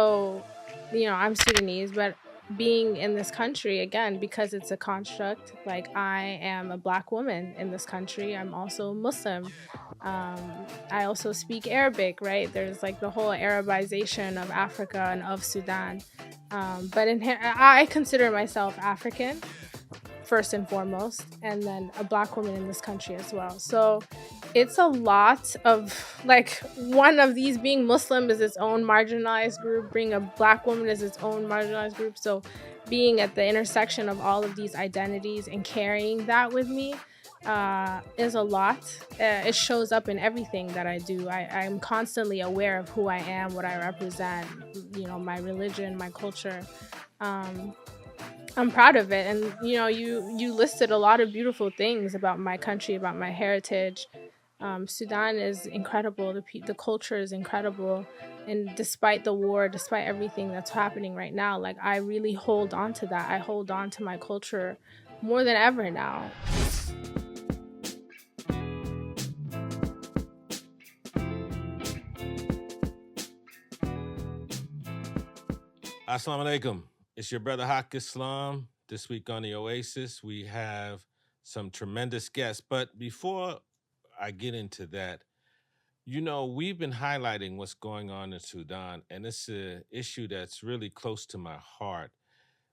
So, I'm Sudanese, but being in this country, again, because it's a construct, like I am a black woman in this country, I'm also Muslim. I also speak Arabic, right? There's like the whole Arabization of Africa and of Sudan. But I consider myself African first and foremost, and then a black woman in this country as well. So it's a lot of like one of these being Muslim is its own marginalized group, being a black woman is its own marginalized group. So being at the intersection of all of these identities and carrying that with me is a lot. It shows up in everything that I do. I'm constantly aware of who I am, what I represent, my religion, my culture. Um, I'm proud of it, and you listed a lot of beautiful things about my country, about my heritage. Sudan is incredible. The culture is incredible, and despite the war, despite everything that's happening right now, like I really hold on to that. I hold on to my culture more than ever now. Assalamu alaikum. It's your brother Haqq Islam. This week on the Oasis, we have some tremendous guests. But before I get into that, we've been highlighting what's going on in Sudan, and it's an issue that's really close to my heart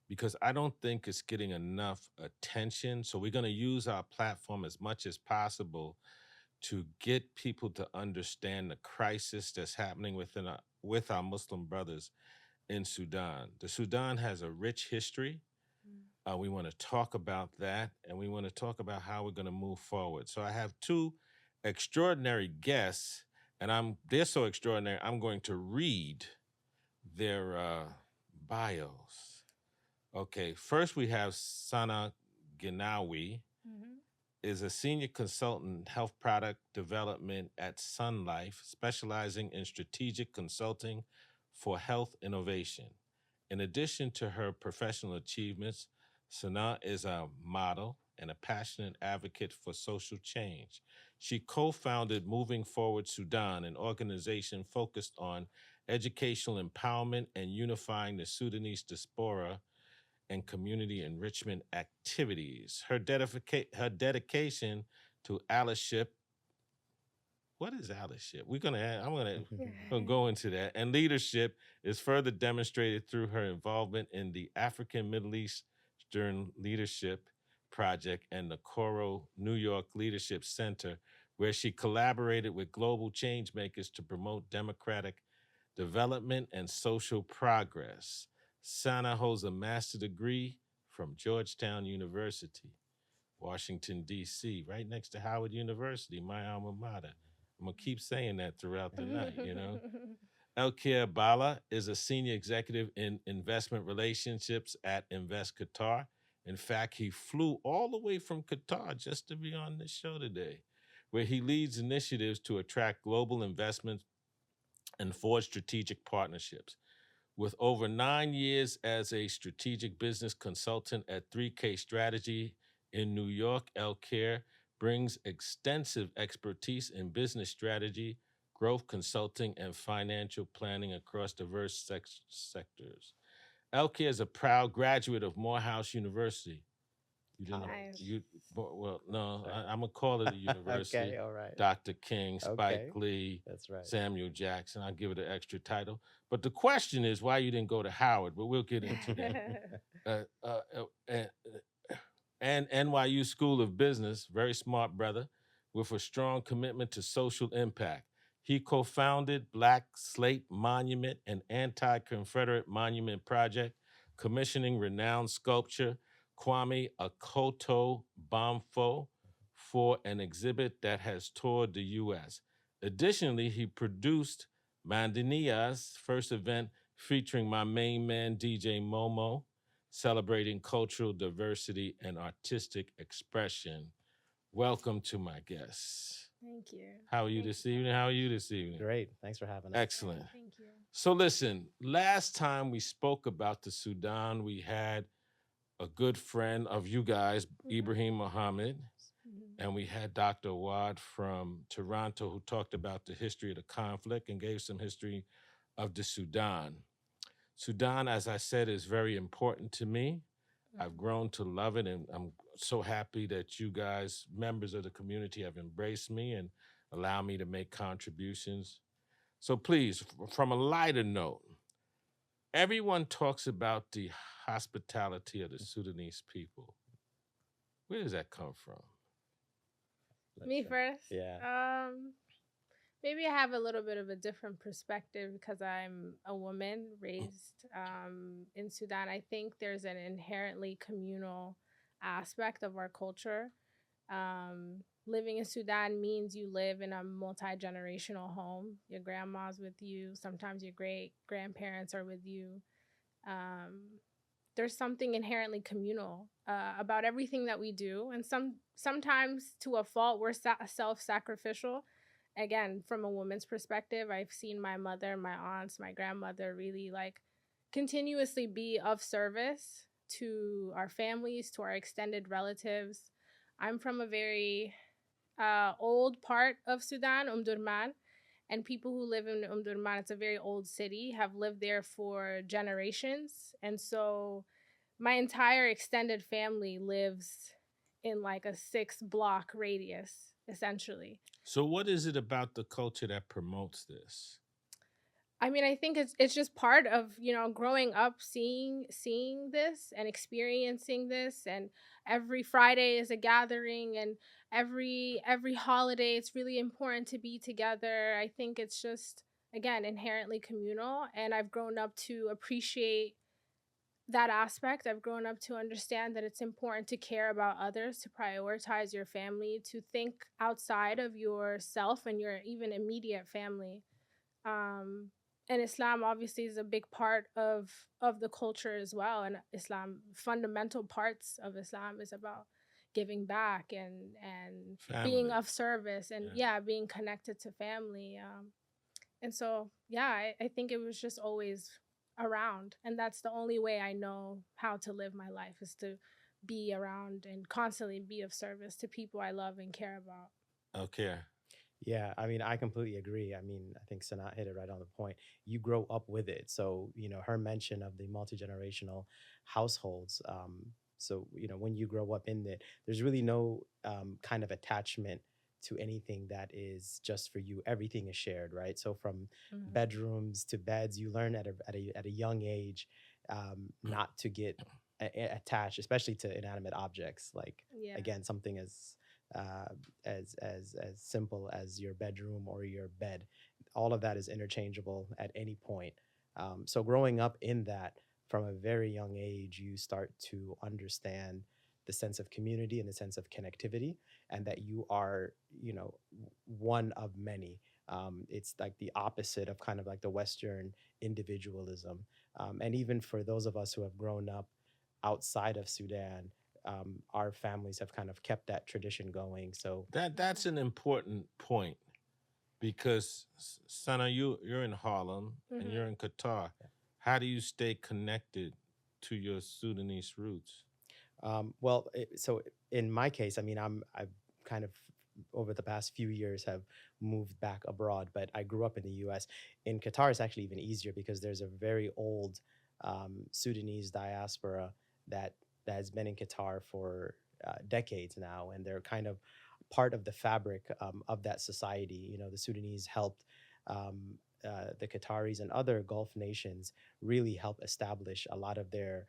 because I don't think it's getting enough attention. So we're going to use our platform as much as possible to get people to understand the crisis that's happening with our Muslim brothers in Sudan. The Sudan has a rich history. We want to talk about that, and we want to talk about how we're going to move forward. So I have two extraordinary guests, and they're so extraordinary, I'm going to read their bios. Okay, first we have Sana Ginawi, is a senior consultant in health product development at Sun Life, specializing in strategic consulting for health innovation. In addition to her professional achievements, Sana is a model and a passionate advocate for social change. She co-founded Moving Forward Sudan, an organization focused on educational empowerment and unifying the Sudanese diaspora and community enrichment activities. Her dedication to allyship. What is allyship? I'm gonna go into that. And leadership is further demonstrated through her involvement in the African Middle Eastern Leadership Project and the Coro New York Leadership Center, where she collaborated with global change makers to promote democratic development and social progress. Sana holds a master's degree from Georgetown University, Washington, D.C., right next to Howard University, my alma mater. I'm going to keep saying that throughout the night. Elkhair Balla is a senior executive in investment relationships at Invest Qatar. In fact, he flew all the way from Qatar just to be on this show today, where he leads initiatives to attract global investments and forge strategic partnerships. With over 9 years as a strategic business consultant at 3K Strategy in New York, Elkhair brings extensive expertise in business strategy, growth consulting, and financial planning across diverse sectors. Elkhair is a proud graduate of Morehouse University. You didn't know? Nice. No, I'm going to call it a university. Okay, all right. Dr. King, Spike Okay. Lee, That's right. Samuel Jackson. I'll give it an extra title. But the question is why you didn't go to Howard, but we'll get into that. And NYU School of Business, very smart brother, with a strong commitment to social impact. He co-founded Black Slate Monument, an anti-Confederate monument project, commissioning renowned sculpture Kwame Akoto Bamfo for an exhibit that has toured the U.S. Additionally, he produced Mandinia's first event featuring my main man, DJ Momo, celebrating cultural diversity and artistic expression. Welcome to my guests. Thank you. How are you this evening? How are you this evening? Great. Thanks for having us. Excellent. Thank you. So listen, last time we spoke about the Sudan, we had a good friend of you guys, Ibrahim Mohammed, and we had Dr. Awad from Toronto who talked about the history of the conflict and gave some history of the Sudan. Sudan, as I said, is very important to me. I've grown to love it, and I'm so happy that you guys, members of the community, have embraced me and allow me to make contributions. So please, from a lighter note, everyone talks about the hospitality of the Sudanese people. Where does that come from? Me first. Yeah. Maybe I have a little bit of a different perspective because I'm a woman raised in Sudan. I think there's an inherently communal aspect of our culture. Living in Sudan means you live in a multi-generational home. Your grandma's with you. Sometimes your great grandparents are with you. There's something inherently communal about everything that we do, and sometimes to a fault we're self-sacrificial. Again, from a woman's perspective, I've seen my mother, my aunts, my grandmother really like continuously be of service to our families, to our extended relatives. I'm from a very old part of Sudan, Durman, and people who live in Durman, it's a very old city, have lived there for generations. And so my entire extended family lives in like a 6-block radius, essentially. So what is it about the culture that promotes this? I mean, I think it's just part of, growing up seeing this and experiencing this, and every Friday is a gathering, and every holiday it's really important to be together. I think it's just, again, inherently communal, and I've grown up to appreciate that aspect. I've grown up to understand that it's important to care about others, to prioritize your family, to think outside of yourself and your even immediate family. And Islam obviously is a big part of the culture as well. And Islam, fundamental parts of Islam is about giving back and being Family. of service, and being connected to family. And so I think it was just always around, and that's the only way I know how to live my life, is to be around and constantly be of service to people I love and care about. Okay. Yeah, I mean, I completely agree. I mean, I think Sanat hit it right on the point. You grow up with it. So, her mention of the multi-generational households. So, when you grow up in it, there's really no kind of attachment to anything that is just for you. Everything is shared, right? So from bedrooms to beds, you learn at a young age not to get attached, especially to inanimate objects. Like, again, something as simple as your bedroom or your bed. All of that is interchangeable at any point. So growing up in that from a very young age, you start to understand the sense of community and the sense of connectivity, and that you are, one of many. It's like the opposite of kind of like the Western individualism. And even for those of us who have grown up outside of Sudan, our families have kind of kept that tradition going. So that's an important point, because Sana, you're in Harlem and you're in Qatar. How do you stay connected to your Sudanese roots? So in my case, I mean, I've kind of over the past few years have moved back abroad, but I grew up in the U.S. In Qatar, it's actually even easier because there's a very old Sudanese diaspora that has been in Qatar for decades now, and they're kind of part of the fabric of that society. The Sudanese helped the Qataris and other Gulf nations really help establish a lot of their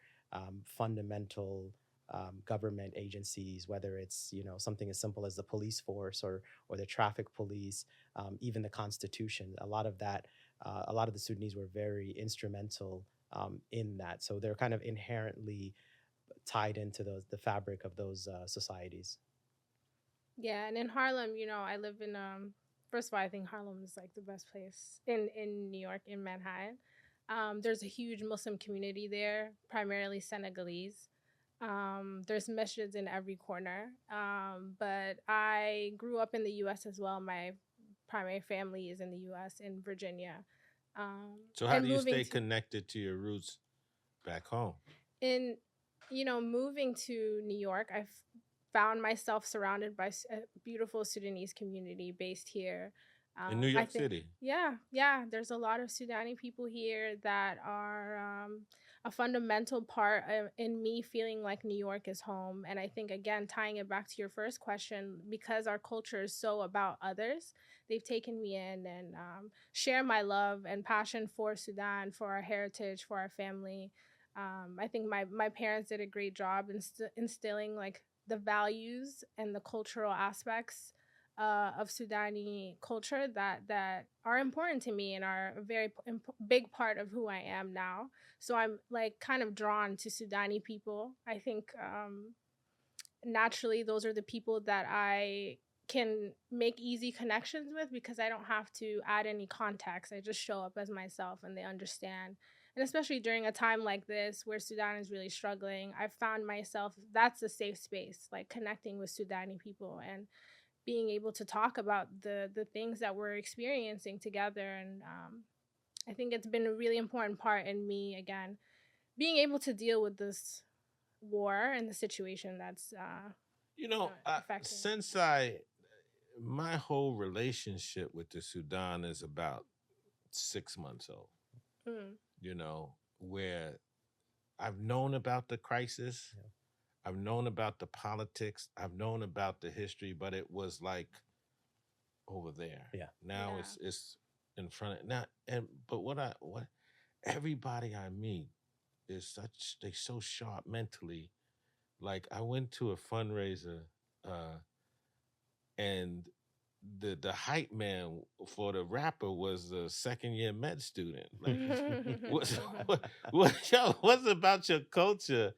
fundamental government agencies, whether it's something as simple as the police force or the traffic police, even the Constitution. A lot of that, a lot of the Sudanese were very instrumental in that. So they're kind of inherently tied into the fabric of those societies. Yeah, and in Harlem, I live in first of all, I think Harlem is like the best place in New York, in Manhattan. There's a huge Muslim community there, primarily Senegalese. There's masjids in every corner. But I grew up in the U.S. as well. My primary family is in the U.S., in Virginia. So how do you stay connected to your roots back home? Moving to New York, I've found myself surrounded by a beautiful Sudanese community based here. In New I York think, City. yeah, there's a lot of Sudani people here that are a fundamental part in me feeling like New York is home. And I think, again, tying it back to your first question, because our culture is so about others, they've taken me in and share my love and passion for Sudan, for our heritage, for our family. I think my parents did a great job instilling like the values and the cultural aspects of Sudani culture that are important to me and are a very big part of who I am now. So I'm like kind of drawn to Sudani people. I think naturally those are the people that I can make easy connections with because I don't have to add any context. I just show up as myself and they understand. And especially during a time like this where Sudan is really struggling, I've found myself that's a safe space, like connecting with Sudani people and being able to talk about the things that we're experiencing together. And I think it's been a really important part in me, again, being able to deal with this war and the situation that's affecting. Since my whole relationship with the Sudan is about 6 months old, Mm. where I've known about the crisis, Yeah. I've known about the politics, I've known about the history, but it was like over there. Yeah. Now Yeah. it's in front of now, but what everybody I meet is they so sharp mentally. Like I went to a fundraiser, and the hype man for the rapper was a second year med student. Like, what's what's about your culture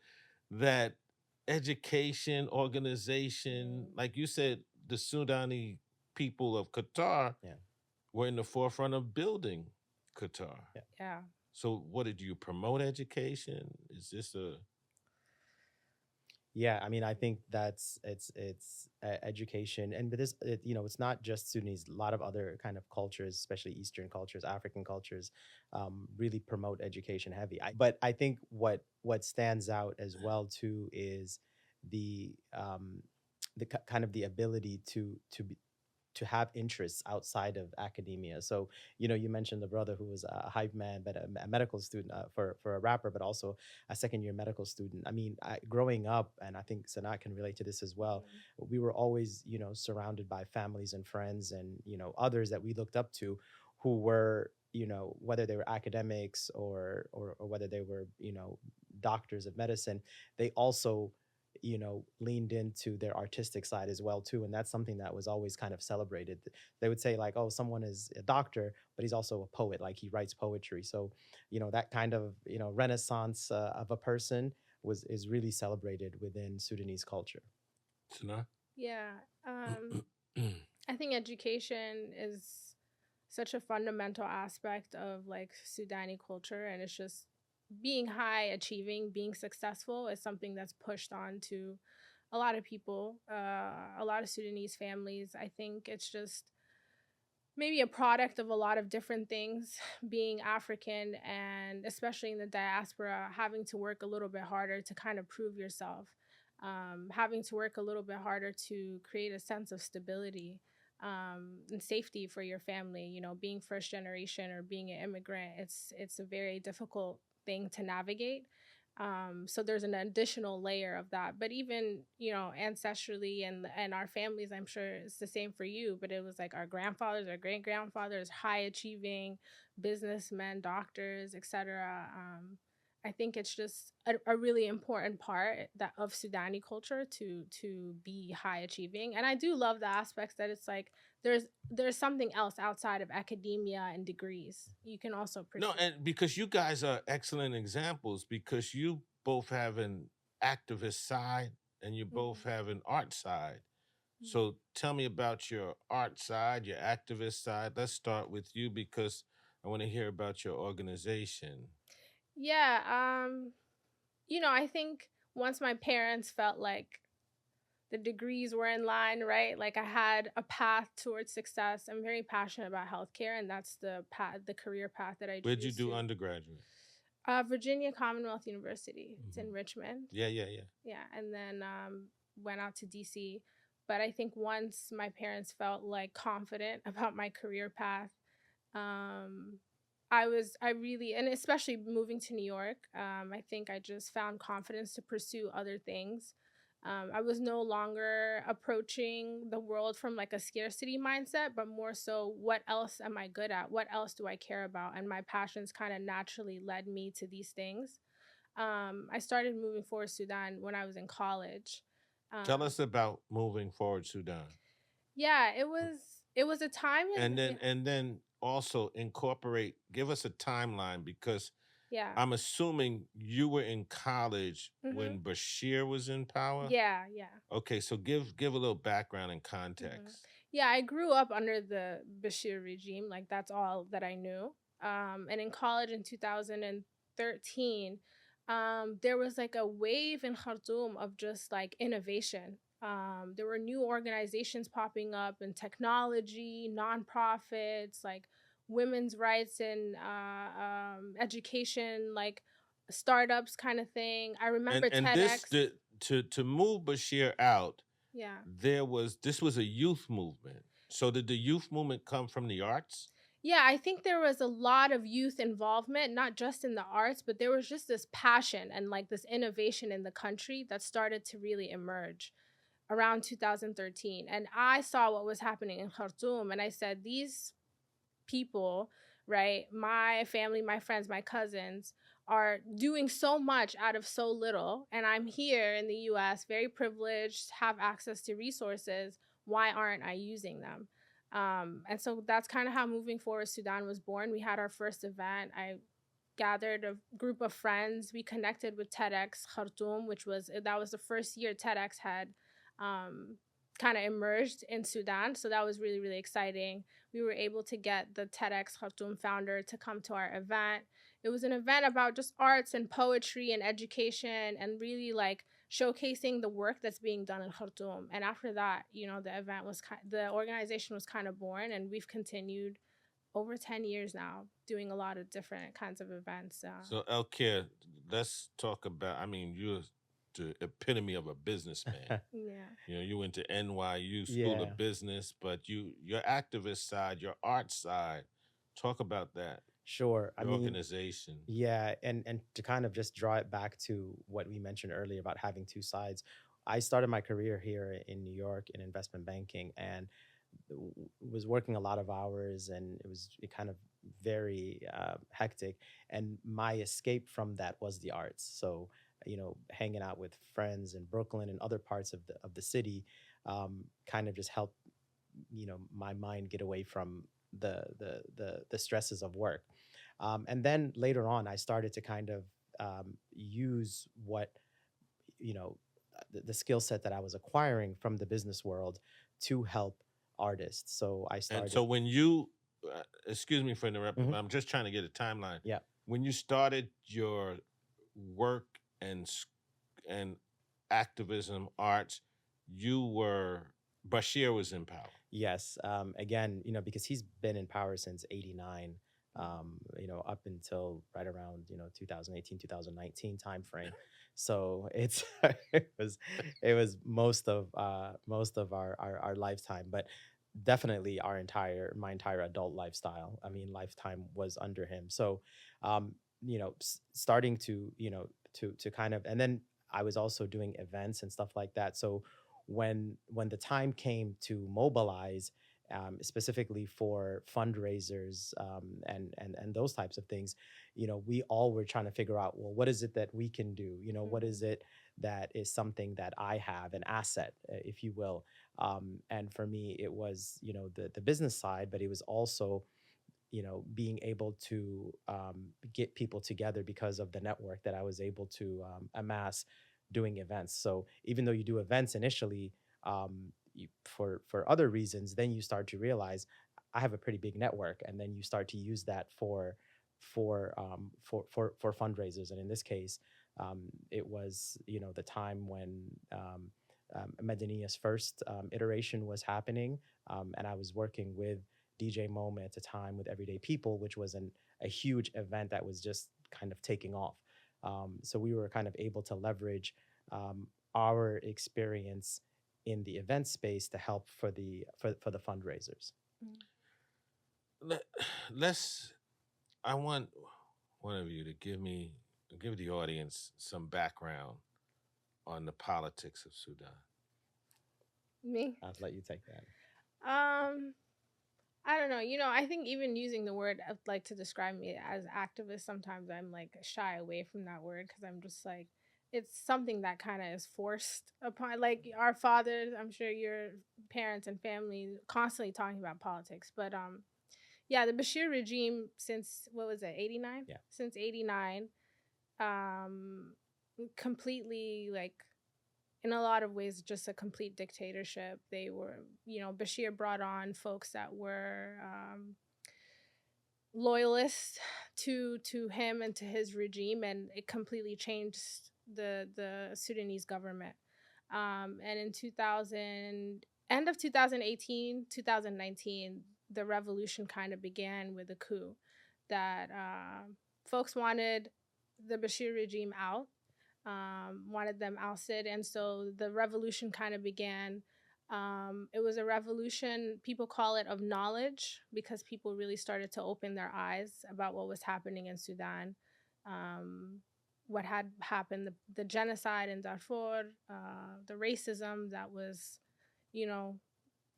that education, organization, like you said, the Sudani people of Qatar Yeah. were in the forefront of building Qatar. Yeah. Yeah. So, what did you promote education? Is this a Yeah, I mean, I think it's education, and but this, it's not just Sudanese. A lot of other kind of cultures, especially Eastern cultures, African cultures, really promote education heavy. But I think what stands out as well too is the kind of the ability to have interests outside of academia. So, you mentioned the brother who was a hype man, but a medical student for a rapper, but also a second year medical student. I mean, growing up, and I think Sanat can relate to this as well, we were always, surrounded by families and friends and, others that we looked up to who were, whether they were academics or whether they were, doctors of medicine, they also leaned into their artistic side as well too, and that's something that was always kind of celebrated. They would say like, oh, someone is a doctor but he's also a poet, like he writes poetry. So that kind of renaissance of a person is really celebrated within Sudanese culture. Sana? Yeah. I think education is such a fundamental aspect of like Sudani culture, and it's just being high achieving, being successful is something that's pushed on to a lot of people, a lot of Sudanese families. I think it's just maybe a product of a lot of different things, being African and especially in the diaspora, having to work a little bit harder to kind of prove yourself, having to work a little bit harder to create a sense of stability and safety for your family. Being first generation or being an immigrant, it's a very difficult thing to navigate. So there's an additional layer of that. But even, ancestrally and our families, I'm sure it's the same for you, but it was like our grandfathers, our great grandfathers, high achieving businessmen, doctors, etc. I think it's just a really important part that of Sudani culture to be high achieving. And I do love the aspects that it's like there's something else outside of academia and degrees. You can also pursue. No, and because you guys are excellent examples, because you both have an activist side and you both have an art side. So tell me about your art side, your activist side. Let's start with you because I want to hear about your organization. Yeah, I think once my parents felt like the degrees were in line, right? Like I had a path towards success. I'm very passionate about healthcare, and that's the career path that I Where'd you choose do to. undergraduate? Virginia Commonwealth University. It's in Richmond. Yeah. Yeah, and then went out to DC. but I think once my parents felt like confident about my career path, um, I really, and especially moving to New York, I think I just found confidence to pursue other things. I was no longer approaching the world from like a scarcity mindset, but more so, what else am I good at? What else do I care about? And my passions kind of naturally led me to these things. I started moving forward Sudan when I was in college. Tell Um, us about moving forward Sudan. yeah, it was a time in And then also incorporate, give us a timeline, because yeah. I'm assuming you were in college Hmm. when Bashir was in power. Yeah, yeah. Okay, so give a little background and Hmm. context. Yeah, I grew up under the Bashir regime. Like that's all that I knew. And in college in 2013, there was like a wave in Khartoum of just like innovation. There were new organizations popping up in technology, nonprofits, like women's rights and education, like startups kind of thing. I And remember and this TEDx. to move Bashir out, Yeah. this was a youth movement. So did the youth movement come from the arts? Yeah, I think there was a lot of youth involvement, not just in the arts, but there was just this passion and like this innovation in the country that started to really emerge around 2013. And I saw what was happening in Khartoum and I said, these people, right, my family, my friends, my cousins, are doing so much out of so little. And I'm here in the US, very privileged, have access to resources. Why aren't I using them? And so that's kind of how Moving Forward Sudan was born. We had our first event. I gathered a group of friends. We connected with TEDx Khartoum, that was the first year TEDx had um, kind of emerged in Sudan. So that was really, really exciting. We were able to get the TEDx Khartoum founder to come to our event. It was an event about just arts and poetry and education and really like showcasing the work that's being done in Khartoum. And after that, the organization was kind of born, and we've continued over 10 years now doing a lot of different kinds of events. So Elkhair, let's talk about, I mean, you're the epitome of a businessman. Yeah. You know, you went to NYU School Yeah, of Business, but your activist side, your art side, talk about that, sure. I your mean, organization. yeah, and to kind of just draw it back to what we mentioned earlier about having two sides. I started my career here in New York in investment banking and was working a lot of hours, and it was kind of very hectic. And my escape from that was the arts. So, hanging out with friends in Brooklyn and other parts of the city, kind of just helped my mind get away from the stresses of work. And then later on, I started to kind of use what you know the skill set that I was acquiring from the business world to help artists. So I And started. so when you, excuse me for interrupting, Mhm. but I'm just trying to get a timeline. Yeah. When you started your work and activism arts, Bashir was in power. Yes. Again, because he's been in power since '89. Up until right around 2018, 2019 timeframe. So it's it was most of our lifetime, but definitely my entire adult lifestyle. I mean, lifetime was under him. So, starting to kind of, and then I was also doing events and stuff like that. So when the time came to mobilize, specifically for fundraisers, and those types of things, we all were trying to figure out, well, what is it that we can do? What Mhm. is it that is something that I have, an asset, if you will. And for me, it was the business side, but it was also being able to get people together because of the network that I was able to amass doing events. So even though you do events initially, for other reasons, then you start to realize I have a pretty big network, and then you start to use that for fundraisers. And in this case, it was the time when Medania's first iteration was happening, and I was working with DJ Moment at the time with Everyday People, which was a huge event that was just kind of taking off. So we were kind of able to leverage our experience in the event space to help for the fundraisers. Let, let's. I want one of you to give the audience some background on the politics of Sudan. Me? I'll let you take that. I don't know. I think even using the word like to describe me as activist, sometimes I'm like shy away from that word because I'm just like it's something that kind of is forced upon like our fathers. I'm sure your parents and family constantly talking about politics, but yeah, the Bashir regime since what was it, 89? Yeah. Since 89, completely like in a lot of ways just a complete dictatorship. They were, Bashir brought on folks that were loyalists to him and to his regime, and it completely changed the Sudanese government. And in 2000, end of 2018, 2019, the revolution kind of began with a coup that folks wanted the Bashir regime out, wanted them ousted. And so the revolution kind of began. It was a revolution, people call it of knowledge, because people really started to open their eyes about what was happening in Sudan, what had happened, the genocide in Darfur, the racism that was,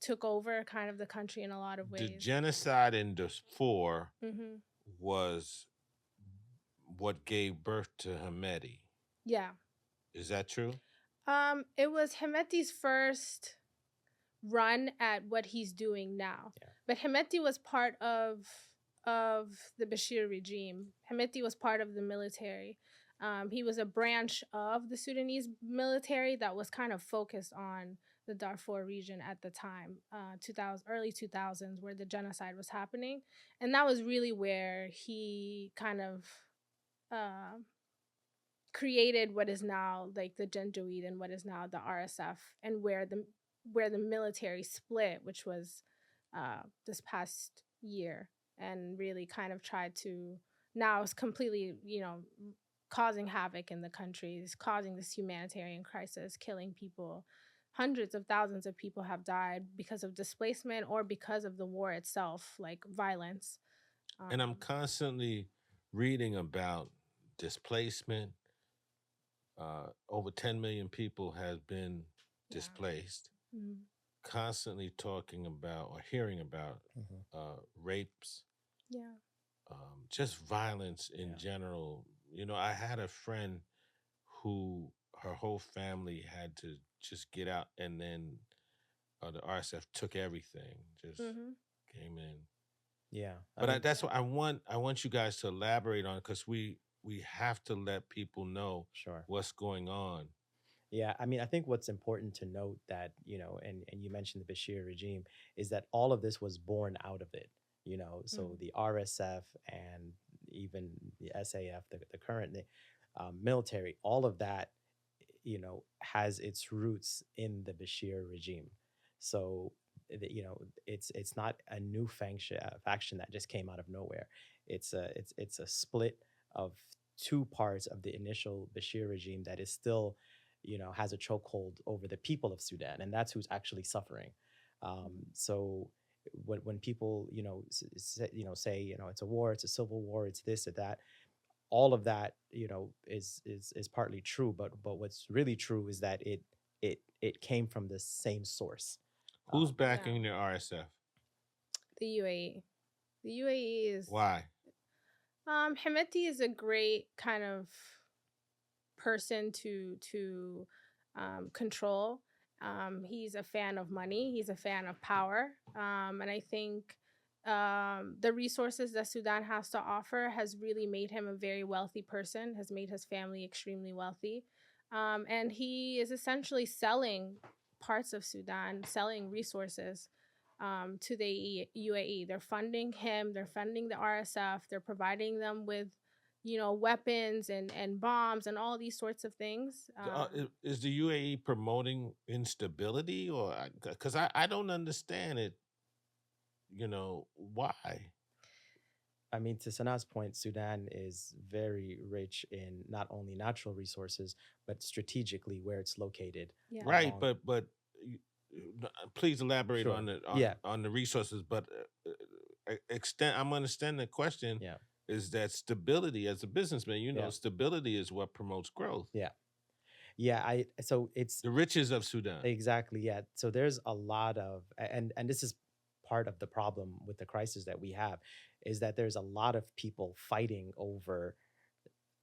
took over kind of the country in a lot of ways. The genocide in Darfur Mm-hmm. was what gave birth to Hemeti. Yeah. Is that true? It was Hemeti's first run at what he's doing now. Yeah. But Hemeti was part of the Bashir regime. Hemeti was part of the military. He was a branch of the Sudanese military that was kind of focused on the Darfur region at the time, early 2000s, where the genocide was happening. And that was really where he kind of created what is now like the Janjaweed and what is now the RSF, and where the military split, which was this past year, and really kind of tried to, now it's completely, causing havoc in the country, it's causing this humanitarian crisis, killing people. Hundreds of thousands of people have died because of displacement or because of the war itself, like violence. And I'm constantly reading about displacement. Over 10 million people have been displaced. Mm-hmm. Constantly talking about or hearing about rapes. Yeah. Just violence in general. I had a friend who her whole family had to just get out, and then the RSF took everything, just came in. Yeah. But that's what I want you guys to elaborate on, because we have to let people know what's going on. Yeah, I mean, I think what's important to note that, and you mentioned the Bashir regime, is that all of this was born out of it, so the RSF and even the SAF, the current military, all of that, has its roots in the Bashir regime. So, it's not a new faction that just came out of nowhere. It's a split of two parts of the initial Bashir regime that is still, has a chokehold over the people of Sudan, and that's who's actually suffering. So when people, say, it's a war, it's a civil war, it's this or that, all of that, is partly true. But what's really true is that it came from the same source. Who's backing the RSF? The UAE. The UAE is why. Hemeti is a great kind of person to control. He's a fan of money. He's a fan of power. And I think the resources that Sudan has to offer has really made him a very wealthy person, has made his family extremely wealthy. And he is essentially selling parts of Sudan, selling resources to the UAE. They're funding him, they're funding the RSF, they're providing them with weapons and bombs and all these sorts of things. Is the UAE promoting instability, or because I don't understand it? Why? I mean, to Sanaa's point, Sudan is very rich in not only natural resources, but strategically where it's located. Yeah. Right, but please elaborate Sure. on the Yeah. on the resources, but extend. I'm understanding the question Yeah. is that stability as a businessman. You know, Yeah. stability is what promotes growth. Yeah. Yeah. So it's The riches of Sudan. exactly, yeah. So there's a lot of, and this is part of the problem with the crisis that we have, is that there's a lot of people fighting over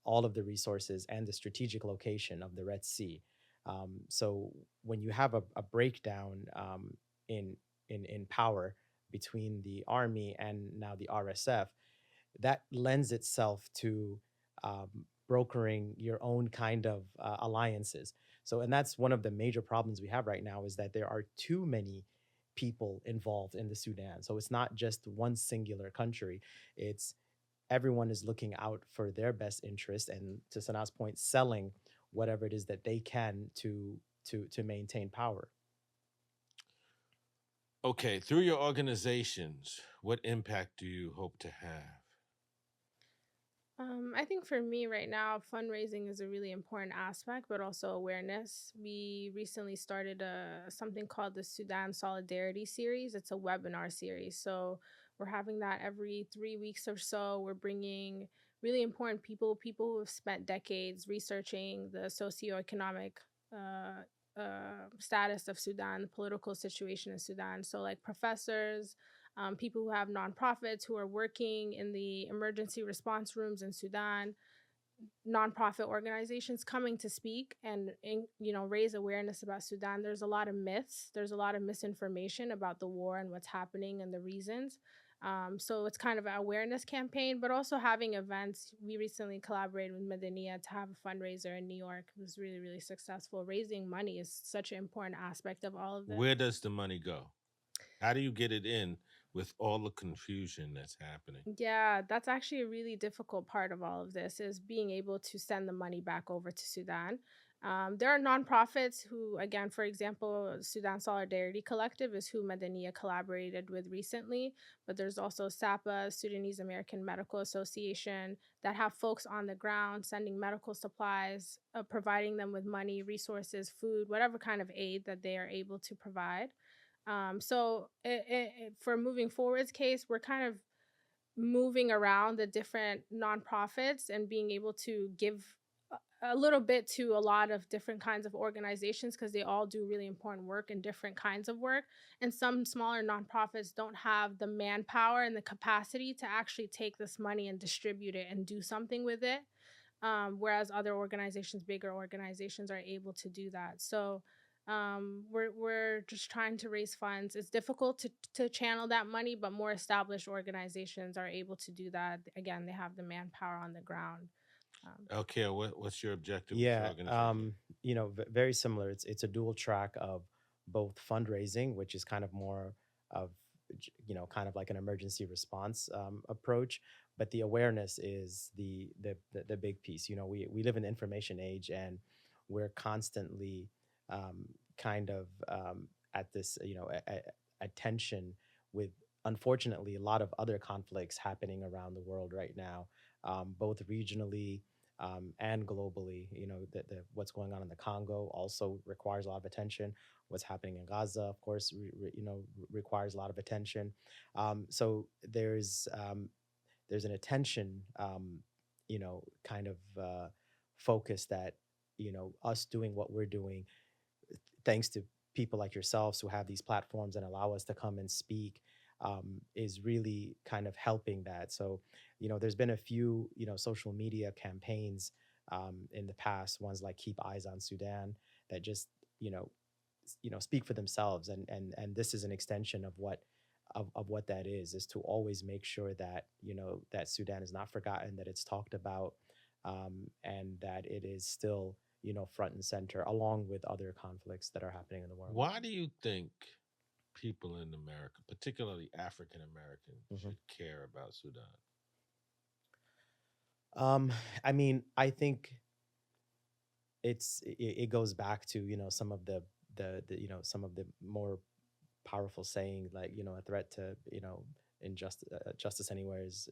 all of the resources and the strategic location of the Red Sea. So when you have a breakdown in in power between the army and now the RSF, that lends itself to um, brokering your own kind of alliances. So, and that's one of the major problems we have right now, is that there are too many people involved in the Sudan. So it's not just one singular country. It's everyone is looking out for their best interest, and to Sanaa's point, selling whatever it is that they can to maintain power. Okay, through your organizations, what impact do you hope to have? I think for me right now, fundraising is a really important aspect, but also awareness. We recently started something called the Sudan Solidarity Series. It's a webinar series. So we're having that every 3 weeks or so. We're bringing really important people who have spent decades researching the socioeconomic status of Sudan, the political situation in Sudan. So, like professors, people who have nonprofits who are working in the emergency response rooms in Sudan, nonprofit organizations coming to speak and raise awareness about Sudan. There's a lot of myths. There's a lot of misinformation about the war and what's happening and the reasons. So it's kind of an awareness campaign, but also having events. We recently collaborated with Madania to have a fundraiser in New York. It was really, really successful. Raising money is such an important aspect of all of this. Where does the money go? How do you get it in with all the confusion that's happening? Yeah, that's actually a really difficult part of all of this, is being able to send the money back over to Sudan. There are nonprofits who, again, for example, Sudan Solidarity Collective is who Madania collaborated with recently, but there's also SAPA, Sudanese American Medical Association, that have folks on the ground sending medical supplies, providing them with money, resources, food, whatever kind of aid that they are able to provide. For moving forward's case, we're kind of moving around the different nonprofits and being able to give a little bit to a lot of different kinds of organizations, because they all do really important work and different kinds of work. And some smaller nonprofits don't have the manpower and the capacity to actually take this money and distribute it and do something with it. Whereas other organizations, bigger organizations, are able to do that. So we're just trying to raise funds. It's difficult to channel that money, but more established organizations are able to do that. Again, they have the manpower on the ground. Elkhair, what's your objective with your Yeah, organization? very similar. It's a dual track of both fundraising, which is kind of more of kind of like an emergency response approach, but the awareness is the big piece. We live in the information age, and we're constantly kind of at this attention with, unfortunately, a lot of other conflicts happening around the world right now, both regionally and globally. The what's going on in the Congo also requires a lot of attention. What's happening in Gaza, of course, requires a lot of attention. So there's an attention, kind of focus that us doing what we're doing, thanks to people like yourselves who have these platforms and allow us to come and speak, is really kind of helping that. So, there's been a few, social media campaigns in the past, ones like Keep Eyes on Sudan, that just, speak for themselves. And this is an extension of what that is to always make sure that, that Sudan is not forgotten, that it's talked about, and that it is still, front and center, along with other conflicts that are happening in the world. Why do you think people in America, particularly African Americans, Mhm. should care about Sudan? I mean, I think it goes back to some of the some of the more powerful saying, like a threat to injustice, justice anywhere is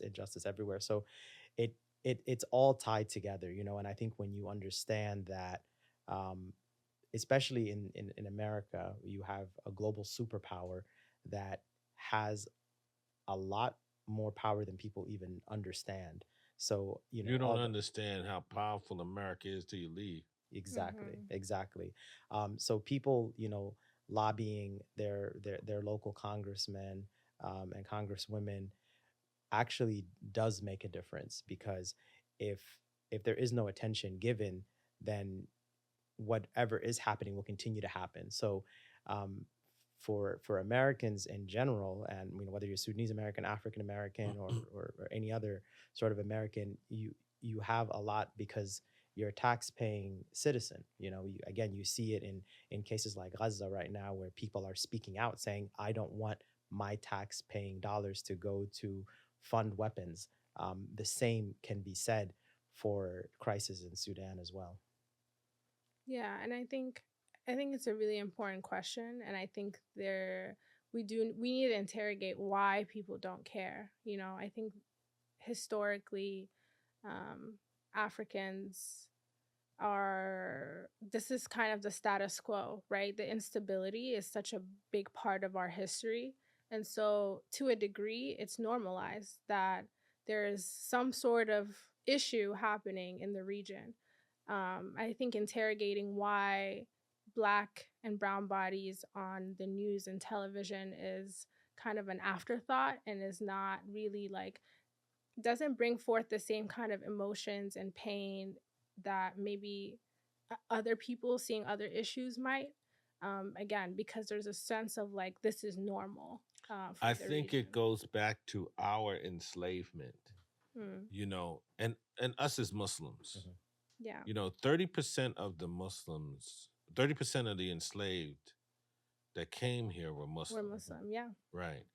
injustice everywhere. So it's all tied together, and I think when you understand that, um especially in America, you have a global superpower that has a lot more power than people even understand. So, You don't all the understand how powerful America is till you leave. exactly, Mm-hmm. exactly. So people, lobbying their local congressmen and congresswomen actually does make a difference, because if there is no attention given, then whatever is happening will continue to happen. So, um, for Americans in general, and whether you're Sudanese American, African American, or any other sort of American, you have a lot because you're a tax-paying citizen. Again, you see it in cases like Gaza right now, where people are speaking out saying, "I don't want my tax-paying dollars to go to fund weapons." The same can be said for crisis in Sudan as well. Yeah, and I think it's a really important question, and I think we need to interrogate why people don't care. I think historically, um, Africans are this is kind of the status quo, right? The instability is such a big part of our history, and so to a degree, it's normalized that there is some sort of issue happening in the region. I think interrogating why Black and brown bodies on the news and television is kind of an afterthought and is not really like doesn't bring forth the same kind of emotions and pain that maybe other people seeing other issues might. Again, because there's a sense of like this is normal I for the think region. it goes back to our enslavement, Mm, and us as Muslims. Mhm. 30% of the Muslims, 30% of the enslaved that came here were we're Muslim. Muslim, yeah. Right.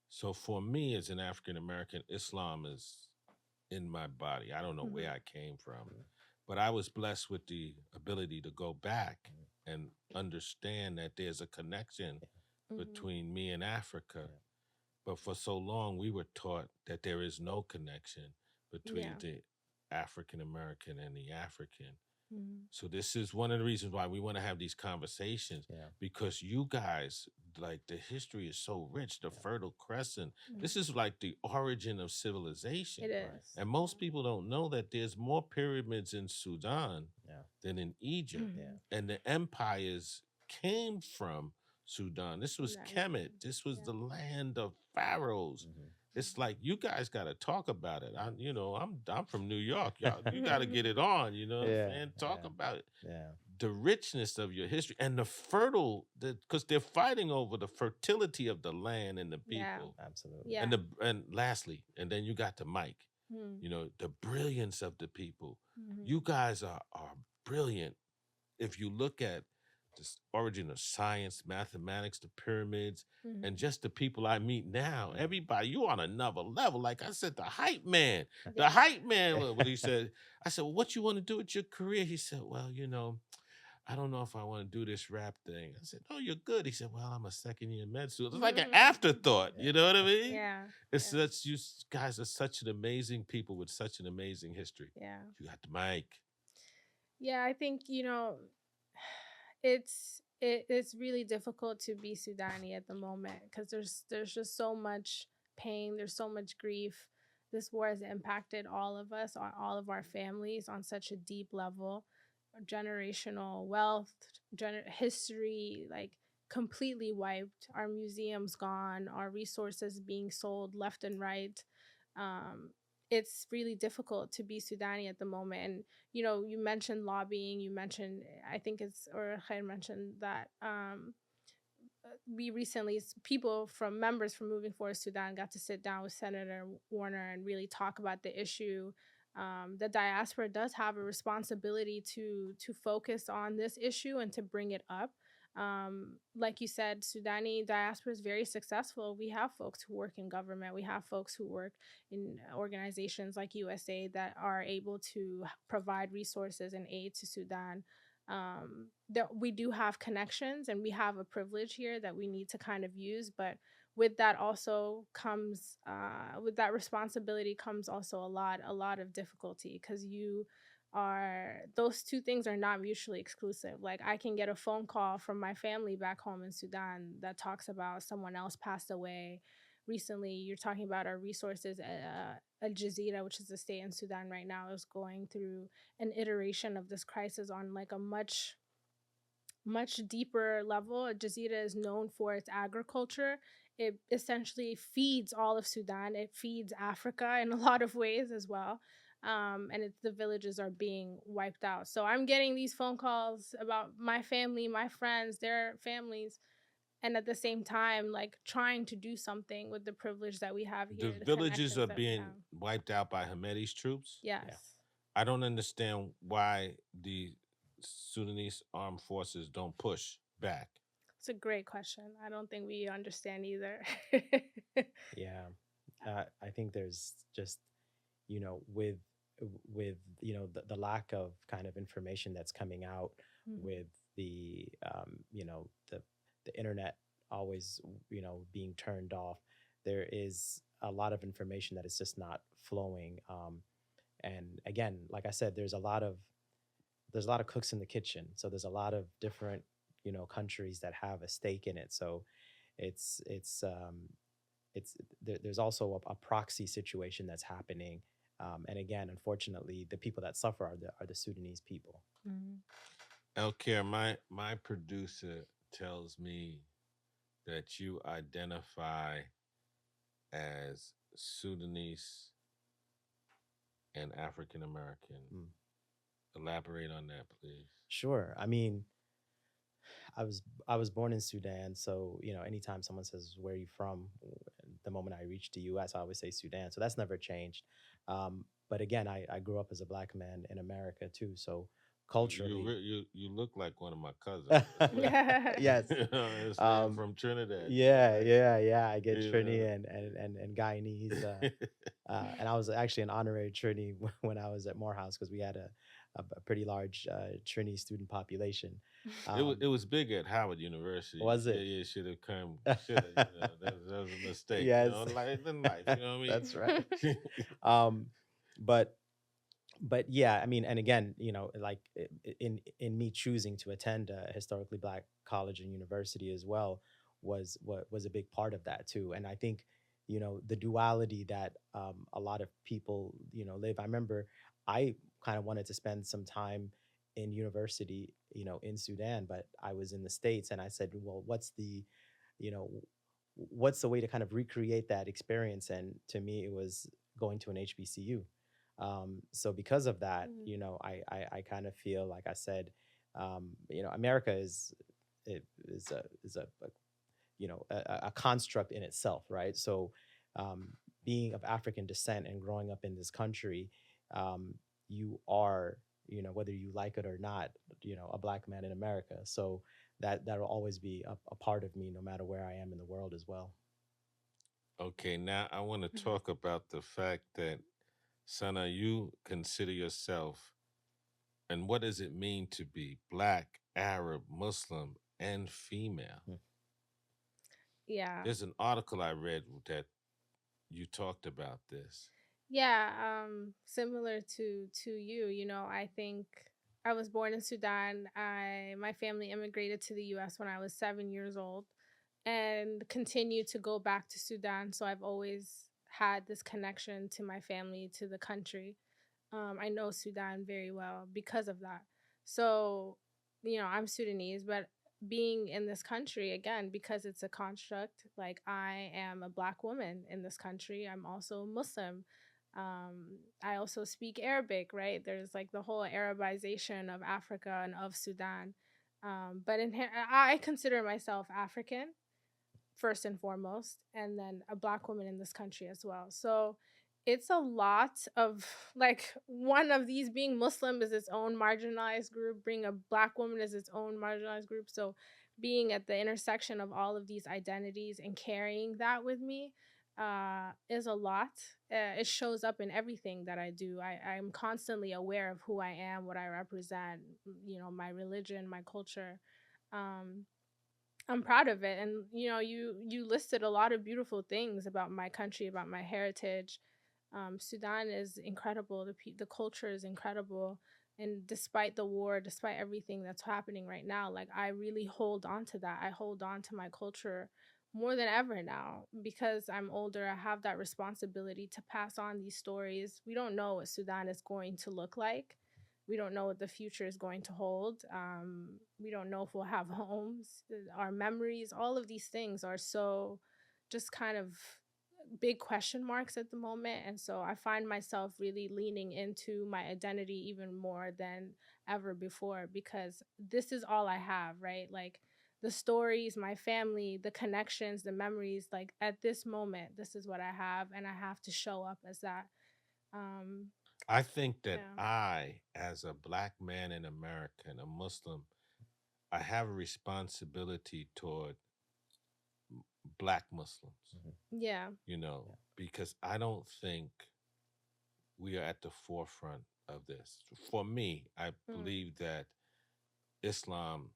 So for me as an African American, Islam is in my body. I don't know where Hmm. I came from, but I was blessed with the ability to go back and understand that there's a connection Hmm. between me and Africa. Yeah. But for so long, we were taught that there is no connection between Yeah. the African American and the African. Hmm. So this is one of the reasons why we want to have these conversations, Yeah. because you guys, like, the history is so rich, the Yeah. Fertile Crescent. Hmm. This is like the origin of civilization. It Right. is. And most people don't know that there's more pyramids in Sudan Yeah. than in Egypt. Yeah. And the empires came from Sudan. This was That is Kemet. This was yeah. the land of pharaohs. Mhm. It's like you guys got to talk about it. I'm from New York, y'all. You got to get it on. You know what I'm Yeah. saying? Talk Yeah. about it, Yeah. the richness of your history and the fertile, because they're fighting over the fertility of the land and the Yeah. people. Absolutely. Yeah. And lastly, and then you got the mic. Mm. The brilliance of the people. Mhm. You guys are brilliant. If you look at the origin of science, mathematics, the pyramids, Mhm. and just the people I meet now, everybody, you on another level. Like I said, the hype man, the Yeah. hype man, what he said, I said, well, what you want to do with your career? He said, well, I don't know if I want to do this rap thing. I said, no, you're good. He said, well, I'm a second year med student. It's like an afterthought. Yeah. You know what I mean? Yeah. It's Yeah. such, you guys are such an amazing people with such an amazing history. Yeah. You got the mic. Yeah, I think it's really difficult to be Sudani at the moment because there's just so much pain, there's so much grief. This war has impacted all of us, all of our families on such a deep level. Generational wealth, history, like completely wiped. Our museums gone, our resources being sold left and right. Um, it's really difficult to be Sudani at the moment. And you mentioned lobbying. You mentioned, I think it's, or Khair mentioned that we recently, people from members from Moving Forward Sudan got to sit down with Senator Warner and really talk about the issue. The diaspora does have a responsibility to focus on this issue and to bring it up. Like you said, Sudani diaspora is very successful. We have folks who work in government. We have folks who work in organizations like USA that are able to provide resources and aid to Sudan. That we do have connections and we have a privilege here that we need to kind of use, but with that also comes with that responsibility comes also a lot of difficulty because those two things are not mutually exclusive. Like, I can get a phone call from my family back home in Sudan that talks about someone else passed away recently. You're talking about our resources. Al Jazeera, which is a state in Sudan right now, is going through an iteration of this crisis on like a much deeper level. Al Jazeera is known for its agriculture. It essentially feeds all of Sudan. It feeds Africa in a lot of ways as well. And the villages are being wiped out. So I'm getting these phone calls about my family, my friends, their families, and at the same time, like, trying to do something with the privilege that we have The here, the villages connections are that we being have. wiped out by Hamedi's troops. Yes. Yeah. I don't understand why the Sudanese armed forces don't push back. It's a great question. I don't think we understand either. Yeah. I think there's just, with the lack of kind of information that's coming out Mhm. with the the internet always being turned off. There is a lot of information that is just not flowing. And again, like I said, there's a lot of cooks in the kitchen, so there's a lot of different countries that have a stake in it. So it's it's um there's also a proxy situation that's happening. And again, unfortunately, the people that suffer are the Sudanese people. Mhm. Elkhair, my producer tells me that you identify as Sudanese and African American. Mm. Elaborate on that, please. Sure. I mean, I was born in Sudan, so anytime someone says where are you from, the moment I reach the U.S., I always say Sudan. So that's never changed. But again, I grew up as a black man in America too. So culturally, You look like one of my cousins. yes. I'm from Trinidad. Yeah. I get You Trini know. and Guyanese. And I was actually an honorary Trini when I was at Morehouse because we had a pretty large Trini student population. It was big at Howard University. Was it? Yeah, should have come. Should have. That was a mistake. Yes. Life in life. You know what I mean? That's right. But yeah, I mean, and again, like in me choosing to attend a historically black college and university as well was a big part of that too. And I think the duality that a lot of people live. I remember I kind of wanted to spend some time in university in Sudan, but I was in the States, and I said, well, you know what's the way to kind of recreate that experience? And to me, it was going to an HBCU. So because of that, Mhm. I kind of feel like I said, America is a construct in itself, right? So being of African descent and growing up in this country, you are, whether you like it or not, a black man in America. So that'll always be a part of me, no matter where I am in the world as well. Okay, now I want to Mhm. talk about the fact that, Sana, you consider yourself, and what does it mean to be Black, Arab, Muslim, and female? Hmm. Yeah. There's an article I read that you talked about this. Yeah, similar to you, I think I was born in Sudan. My family immigrated to the US when I was 7 years old and continued to go back to Sudan, so I've always had this connection to my family, to the country. I know Sudan very well because of that. So, I'm Sudanese, but being in this country, again, because it's a construct, like, I am a black woman in this country. I'm also Muslim. I also speak Arabic, right? There's like the whole Arabization of Africa and of Sudan. But I consider myself African first and foremost, and then a black woman in this country as well. So it's a lot of, like, one of these, being Muslim is its own marginalized group, being a black woman is its own marginalized group. So being at the intersection of all of these identities and carrying that with me is a lot. It shows up in everything that I do. I'm constantly aware of who I am, what I represent, my religion, my culture. Um, I'm proud of it. And you listed a lot of beautiful things about my country, about my heritage. Sudan is incredible. The culture is incredible, and despite the war, despite everything that's happening right now, like I really hold on to that. I hold on to my culture more than ever now because I'm older. I have that responsibility to pass on these stories. We don't know what Sudan is going to look like. We don't know what the future is going to hold. We don't know if we'll have homes. Our memories, all of these things are so just kind of big question marks at the moment. And so I find myself really leaning into my identity even more than ever before because this is all I have, right? Like the stories, my family, the connections, the memories, like at this moment, this is what I have, and I have to show up as that. Um, I think that yeah. I, as a black man in America and a Muslim, I have a responsibility toward black Muslims, Yeah. you know, Yeah. because I don't think we are at the forefront of this. For me, I Mm. believe that Islam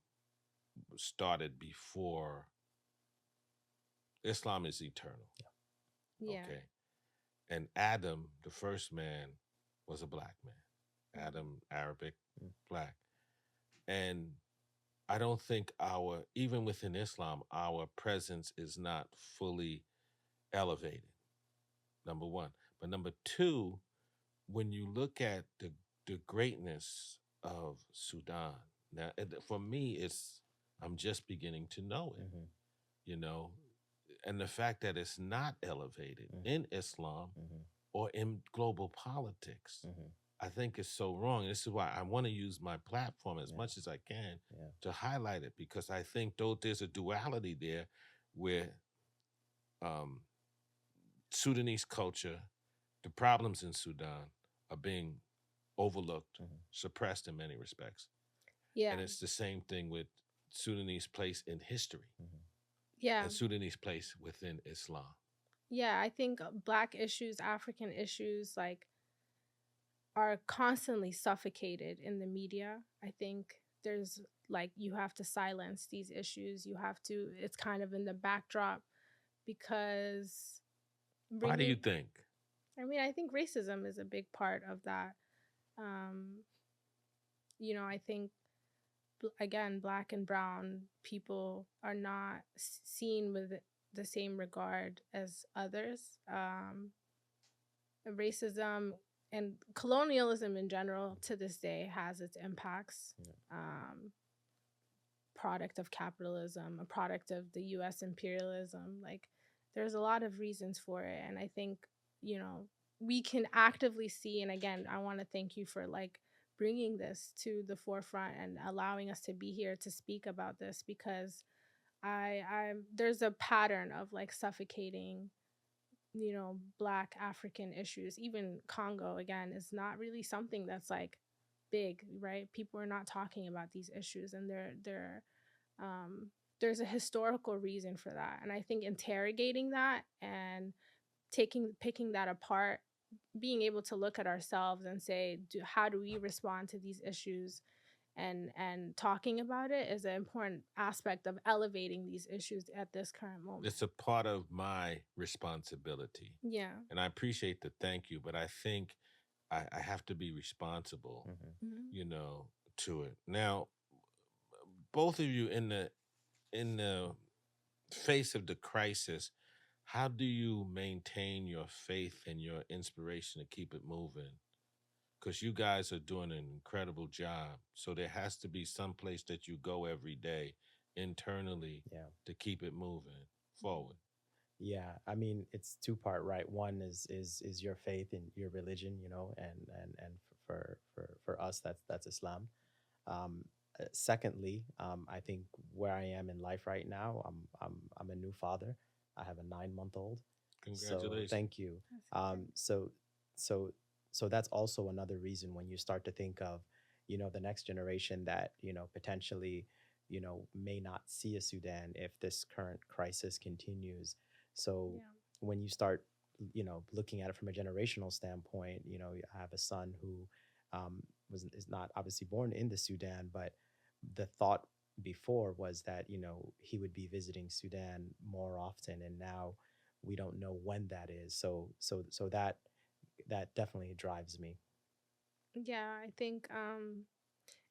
started before. Islam is eternal. Yeah. Okay. And Adam, the first man, was a black man. Mm. Adam, Arabic, Mm. black. And I don't think even within Islam, our presence is not fully elevated, number one. But number two, when you look at the greatness of Sudan, now for me, I'm just beginning to know it, Mhm. you know, and the fact that it's not elevated Mhm. in Islam Mhm. or in global politics, Mhm. I think is so wrong. This is why I want to use my platform as Yeah. much as I can Yeah. to highlight it, because I think though there's a duality there where um, Sudanese culture, the problems in Sudan are being overlooked, Mhm. suppressed in many respects. Yeah. And it's the same thing with Sudanese place in history Mhm. Yeah. and Sudanese place within Islam. Yeah. I think Black issues, African issues, like are constantly suffocated in the media. I think there's like you have to silence these issues. You have to, it's kind of in the backdrop because Why do you bringing, think? I mean, I think racism is a big part of that. Um, I think, again, Black and brown people are not seen with the same regard as others. Racism and colonialism in general to this day has its impacts. Yeah. Product of capitalism, a product of the US imperialism. Like there's a lot of reasons for it. And I think, we can actively see, and again, I want to thank you for like bringing this to the forefront and allowing us to be here to speak about this because I there's a pattern of like suffocating Black African issues. Even Congo, again, is not really something that's like big, right? People are not talking about these issues, and um, there's a historical reason for that. And I think interrogating that and picking that apart, being able to look at ourselves and say, how do we respond to these issues, and talking about it is an important aspect of elevating these issues at this current moment. It's a part of my responsibility. Yeah. And I appreciate the thank you, but I think I have to be responsible, Mhm. to it. Now, both of you in the face of the crisis, how do you maintain your faith and your inspiration to keep it moving? Because you guys are doing an incredible job. So there has to be some place that you go every day internally Yeah. to keep it moving forward. Yeah, I mean it's two-part, right? One is your faith in your religion, and for us that's Islam. Secondly, I think where I am in life right now, I'm a new father. I have a 9-month-old. So Congratulations. thank you. So so so that's also another reason when you start to think of, the next generation that, potentially, may not see a Sudan if this current crisis continues. So Yeah. when you start, looking at it from a generational standpoint, I have a son who is not obviously born in the Sudan, but the thought before was that he would be visiting Sudan more often, and now we don't know when that is. So that that definitely drives me. Yeah, I think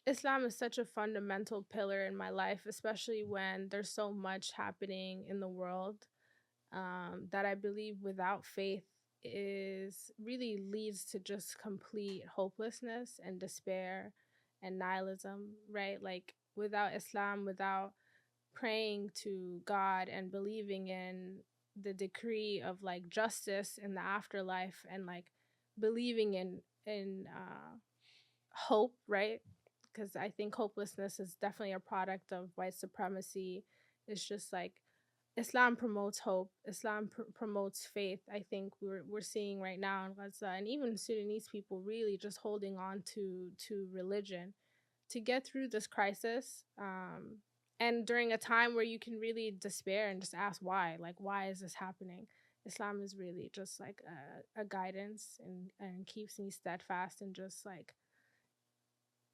Islam is such a fundamental pillar in my life, especially when there's so much happening in the world, that I believe without faith is really leads to just complete hopelessness and despair and nihilism, right? Like without Islam, without praying to God and believing in the decree of like justice in the afterlife, and like believing in hope, right? Because I think hopelessness is definitely a product of white supremacy. It's just like Islam promotes hope. Islam promotes faith. I think we're seeing right now in Gaza, and even Sudanese people really just holding on to religion to get through this crisis. And during a time where you can really despair and just ask why, like why is this happening? Islam is really just like a guidance, and keeps me steadfast and just like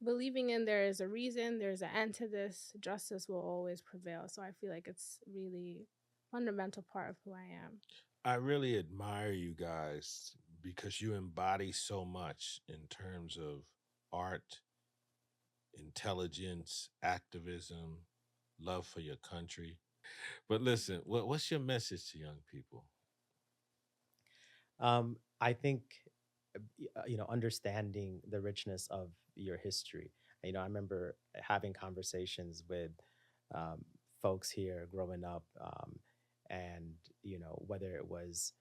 believing in there is a reason, there's an end to this, justice will always prevail. So I feel like it's really fundamental part of who I am. I really admire you guys because you embody so much in terms of art, intelligence, activism, love for your country. But listen, what's your message to young people? I think understanding the richness of your history. I remember having conversations with um, folks here growing up, and whether it was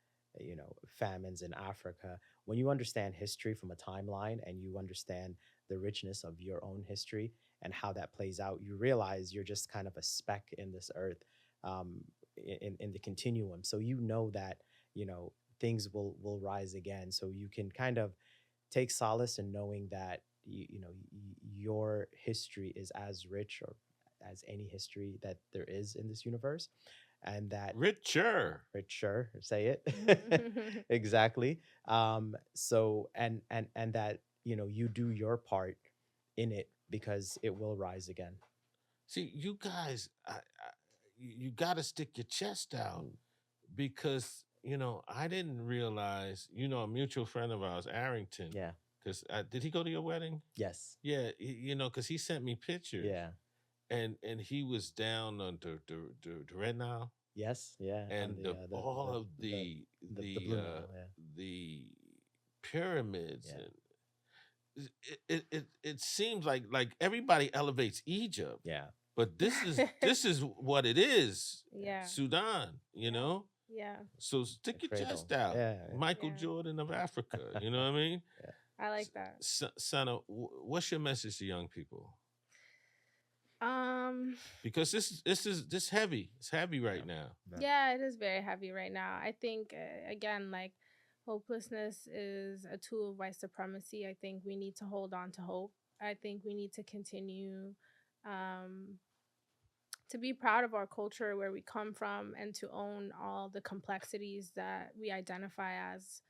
famines in Africa. When you understand history from a timeline and you understand the richness of your own history and how that plays out, you realize you're just kind of a speck in this earth, um, in the continuum. So that things will rise again. So you can kind of take solace in knowing that your history is as rich or as any history that there is in this universe, and that Richer. richer, say it exactly. So and that you do your part in it because it will rise again. See, you guys, you got to stick your chest out Mm. because I didn't realize. A mutual friend of ours, Arrington. Yeah. Because did he go to your wedding? Yes. Yeah, because he sent me pictures. Yeah. And he was down on the Red Nile, Yes. Yeah. and On all of the the Blue Nile. Yeah. the pyramids, Yeah. and it seems like everybody elevates Egypt, Yeah. but this is what it is. Yeah. Sudan, Yeah. so stick The your cradle. chest out. Yeah. Michael Yeah. Jordan of Africa, you know what I mean? Yeah. I like that. Sana, what's your message to young people? Um Because this heavy. It's heavy right now. yeah, it is very heavy right now. I think again, like hopelessness is a tool of white supremacy. I think we need to hold on to hope. I think we need to continue um to be proud of our culture, where we come from, and to own all the complexities that we identify as.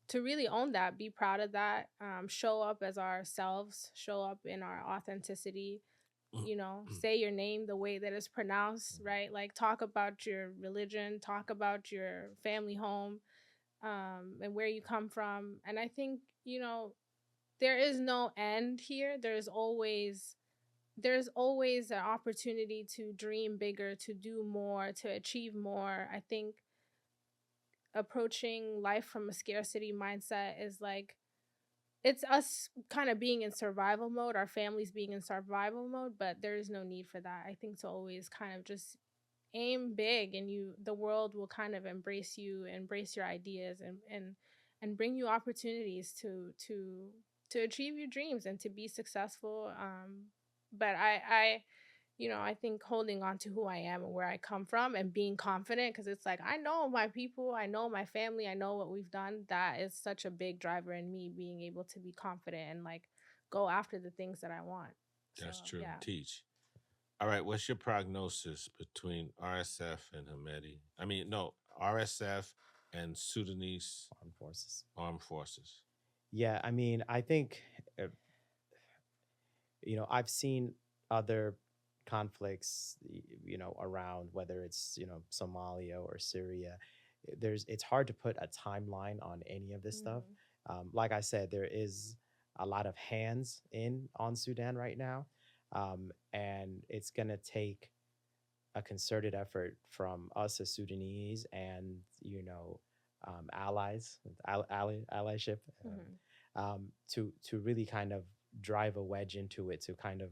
To really own that, be proud of that, show up as ourselves, show up in our authenticity, say your name the way that it's pronounced, right? Like talk about your religion, talk about your family home, and where you come from. And I think, there is no end here. There's always an opportunity to dream bigger, to do more, to achieve more. I think approaching life from a scarcity mindset is like, it's us kind of being in survival mode, our families being in survival mode, but there is no need for that. I think to always kind of just aim big, and the world will kind of embrace you, embrace your ideas, and bring you opportunities to achieve your dreams and to be successful. But I think holding on to who I am and where I come from and being confident, because it's like, I know my people, I know my family, I know what we've done. That is such a big driver in me being able to be confident and like go after the things that I want. That's So, true. yeah. Teach. All right. What's your prognosis between RSF and Hamedi? I mean, no, RSF and Sudanese Armed forces. armed forces. Yeah. I mean, I think, I've seen other conflicts, around, whether it's, Somalia or Syria. it's hard to put a timeline on any of this stuff. Like I said, there is a lot of hands in on Sudan right now, and it's gonna take a concerted effort from us as Sudanese and allies, allyship, to really kind of drive a wedge into it, to kind of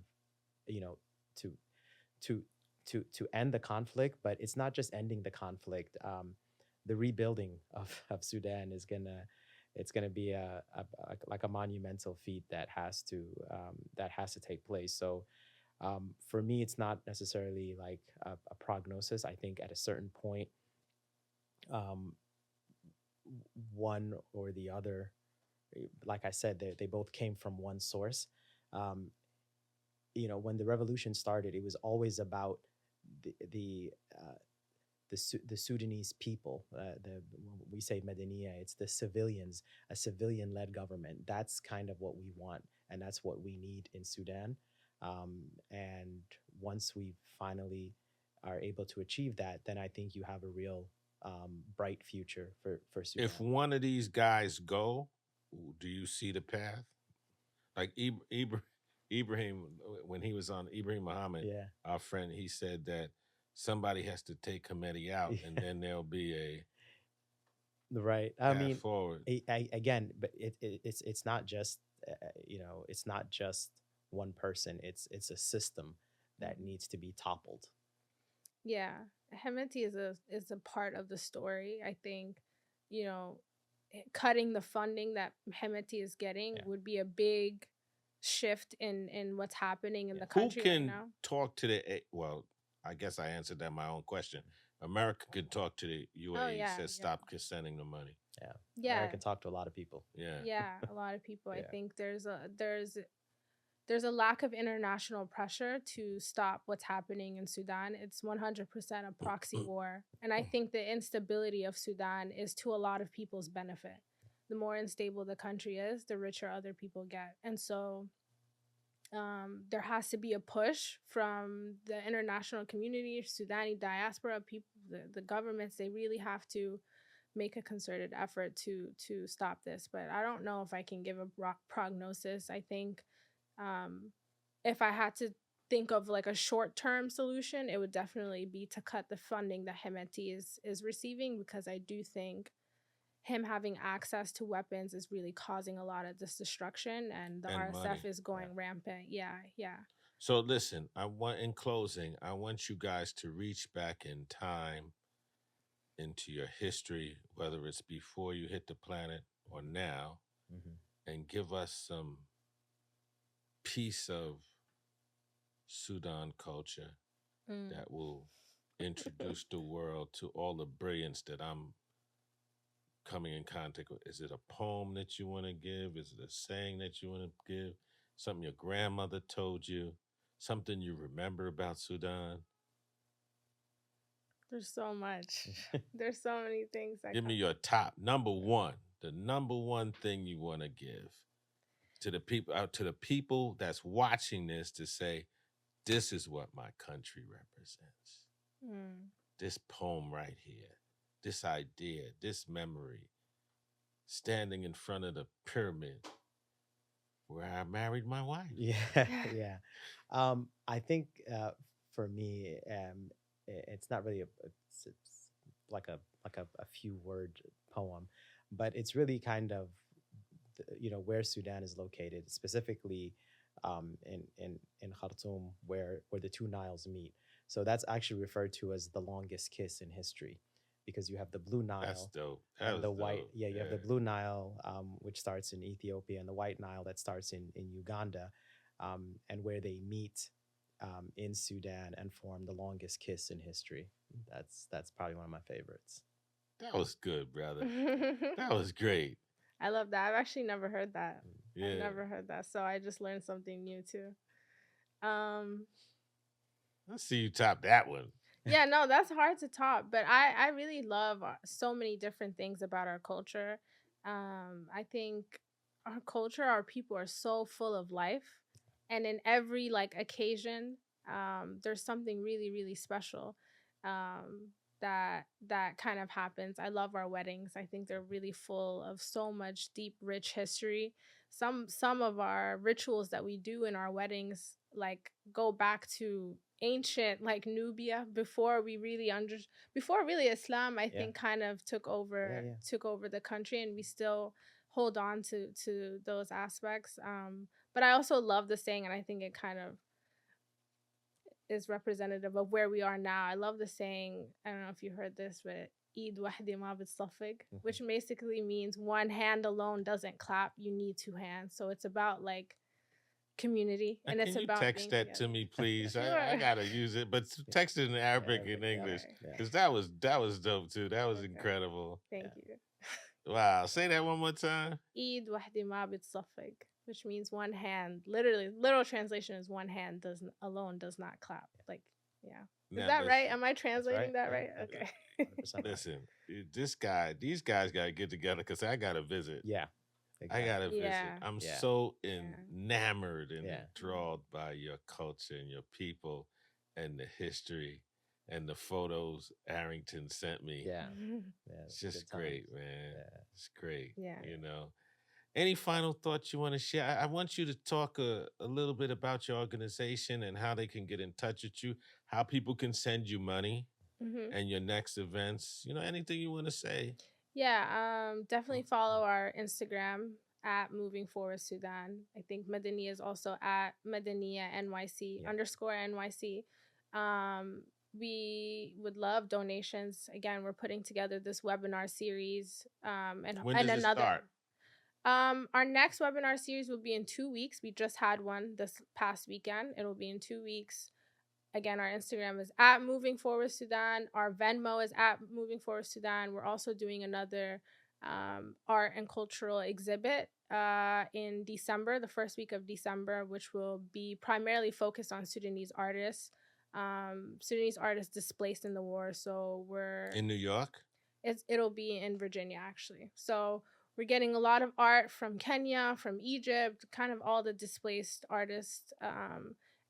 you know to to to end the conflict. But it's not just ending the conflict. The rebuilding of Sudan is gonna be like a monumental feat that has to take place. So for me, it's not necessarily like a prognosis. I think at a certain point, um, one or the other, like I said, they both came from one source. Um, when the revolution started, it was always about the the Sudanese people. When we say Medaniya, it's the civilians, a civilian-led government. That's kind of what we want, and that's what we need in Sudan. And once we finally are able to achieve that, then I think you have a real bright future for Sudan. If one of these guys go, do you see the path? Like Ibrahim, when he was on Ibrahim Muhammad, Yeah. our friend, he said that somebody has to take Hamedi out, and then there'll be a right. I mean, forward. Again, but it's not just it's not just one person. It's a system that needs to be toppled. Yeah, Hemeti is a part of the story. I think, cutting the funding that Hemeti is getting would be a big shift in what's happening in the country. Who can right now. talk to the well? I guess I answered that my own question. America could talk to the UAE, says stop sending the money. Yeah. America can talk to a lot of people. Yeah, a lot of people. I think there's a lack of international pressure to stop what's happening in Sudan. It's 100% a proxy war. And I think the instability of Sudan is to a lot of people's benefit. The more unstable the country is, the richer other people get. And so there has to be a push from the international community, Sudani diaspora, people, the governments. They really have to make a concerted effort to stop this. But I don't know if I can give a prognosis. I think if I had to think of like a short-term solution, it would definitely be to cut the funding that Hemeti is receiving, because I do think him having access to weapons is really causing a lot of this destruction, and the RSF money. is going rampant. Yeah. So listen, in closing, I want you guys to reach back in time into your history, whether it's before you hit the planet or now, and give us some piece of Sudan culture that will introduce the world to all the brilliance that I'm coming in contact with. Is it a poem that you want to give? Is it a saying that you want to give? Something your grandmother told you? Something you remember about Sudan? There's so much. There's so many things. Give me your top number one. The number one thing you want to give to the people that's watching this, to say, this is what my country represents. This poem right here, this idea, this memory, standing in front of the pyramid where I married my wife. Yeah. I think for me, it's not really it's like a few word poem, but it's really kind of where Sudan is located, specifically in Khartoum, where the two Niles meet. So that's actually referred to as the longest kiss in history, because you have the Blue Nile. That's dope. And the white, you have the Blue Nile, which starts in Ethiopia, and the White Nile that starts in Uganda, and where they meet in Sudan and form the longest kiss in history. That's probably one of my favorites. That was good, brother. That was great. I love that. I've actually never heard that. Yeah. I've never heard that. So I just learned something new too. Let's see you top that one. Yeah, no, that's hard to top, but I really love so many different things about our culture. I think our culture, our people are so full of life, and in every like occasion, there's something really, really special. that kind of happens. I love our weddings. I think they're really full of so much deep, rich history. Some of our rituals that we do in our weddings like go back to ancient like Nubia before before really Islam I think kind of took over the country, and we still hold on to those aspects. But I also love the saying, and I think it kind of is representative of where we are now. I love the saying, I don't know if you heard this, but Eid wahdi ma bitsafig, which basically means one hand alone doesn't clap, you need two hands. So it's about like community, and Can it's you about text being that together. to me, please? Sure. I gotta use it, but text it in Arabic and English, because that was dope too. That was incredible. Thank you. Wow, say that one more time. Eid wahdi ma bitsafig, which means one hand. Literal translation is one hand alone does not clap. Like, yeah. Is that right? Am I translating that right? Okay. Listen, these guys got to get together because I got to visit. Yeah. Exactly. I got to visit. I'm so enamored and enthralled by your culture and your people and the history and the photos Arrington sent me. Yeah. It's just great, man. It's great. Yeah. You know. Any final thoughts you want to share? I want you to talk a little bit about your organization and how they can get in touch with you, how people can send you money and your next events. You know, anything you want to say? Yeah, definitely follow our Instagram at Moving Forward Sudan. I think Madania is also at Madania NYC _NYC. We would love donations. Again, we're putting together this webinar series. And when does it start? Our next webinar series will be in 2 weeks. We just had one this past weekend. It'll be in 2 weeks. Again, our Instagram is at Moving Forward Sudan. Our Venmo is at Moving Forward Sudan. We're also doing another art and cultural exhibit in December, the first week of December, which will be primarily focused on Sudanese artists. Sudanese artists displaced in the war. So we're in New York. It'll be in Virginia, actually. So we're getting a lot of art from Kenya, from Egypt, kind of all the displaced artists,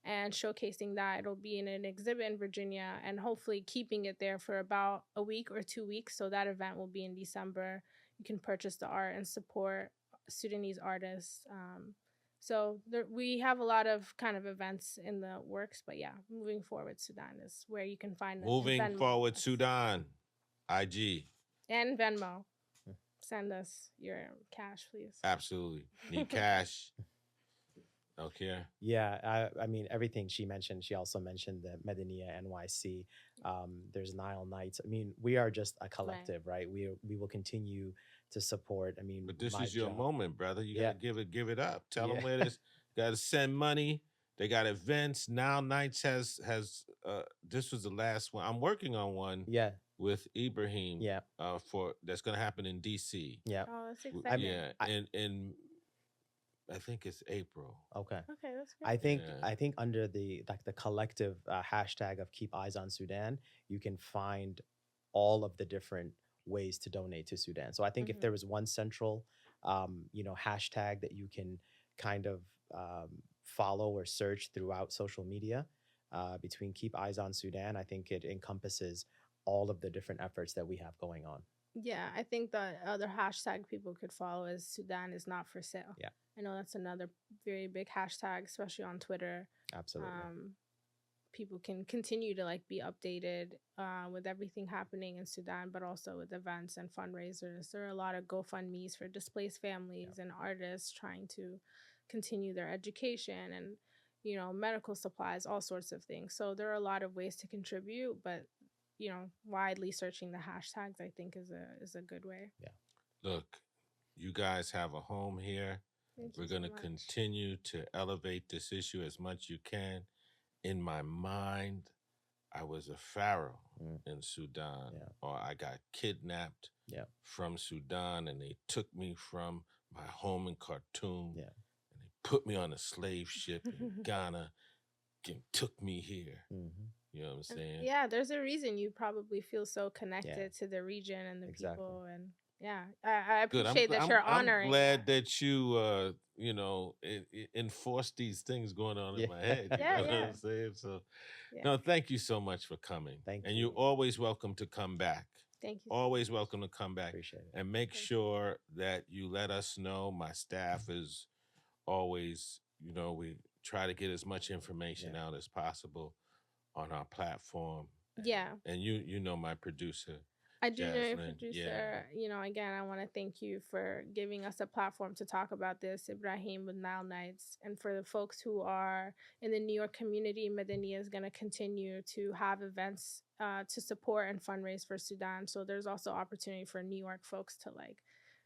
and showcasing that. It'll be in an exhibit in Virginia and hopefully keeping it there for about a week or 2 weeks. So that event will be in December. You can purchase the art and support Sudanese artists. So we have a lot of kind of events in the works. But yeah, Moving Forward Sudan is where you can find Moving Forward Sudan, IG. And Venmo. Send us your cash, please. Absolutely. Need cash. Okay. Yeah, I mean, everything she mentioned, she also mentioned the Madania NYC. There's Nile Nights. I mean, we are just a collective, right? We will continue to support. I mean, but this is your moment, brother. You gotta give it up. Tell them where this. Gotta send money. They got events. Nile Nights has this was the last one. I'm working on one. Yeah. With Ibrahim, for that's going to happen in DC. Yeah, oh, that's exciting. In I think it's April. Okay, that's great. I think under the collective hashtag of Keep Eyes on Sudan, you can find all of the different ways to donate to Sudan. So I think if there was one central, hashtag that you can kind of follow or search throughout social media between Keep Eyes on Sudan, I think it encompasses all of the different efforts that we have going on. Yeah, I think the other hashtag people could follow is Sudan is not for sale. Yeah. I know that's another very big hashtag, especially on Twitter. Absolutely. People can continue to be updated with everything happening in Sudan, but also with events and fundraisers. There are a lot of GoFundMes for displaced families and artists trying to continue their education and, medical supplies, all sorts of things. So there are a lot of ways to contribute, but widely searching the hashtags, I think, is a good way. Yeah. Look, you guys have a home here. We're going to continue to elevate this issue as much you can. In my mind, I was a pharaoh in Sudan, or I got kidnapped from Sudan, and they took me from my home in Khartoum, and they put me on a slave ship in Ghana and took me here. You know what I'm saying? Yeah, there's a reason you probably feel so connected to the region and the people. And Yeah, I Good. appreciate that you're I'm honoring glad that you, you know, enforce these things going on Yeah. in my head. You Yeah, know what yeah. I'm saying? So, Yeah. no, thank you so much for coming. Thank and you. you're always welcome to come back. Thank you. Always welcome to come back. Appreciate it. And make Thank you. sure that you let us know. My staff is always, you know, we try to get as much information out as possible on our platform. Yeah. And you know my producer. I do know your Jasmine, producer. You know, again, I want to thank you for giving us a platform to talk about this, Ibrahim with Nile Nights. And for the folks who are in the New York community, Madania is going to continue to have events to support and fundraise for Sudan. So there's also opportunity for New York folks to like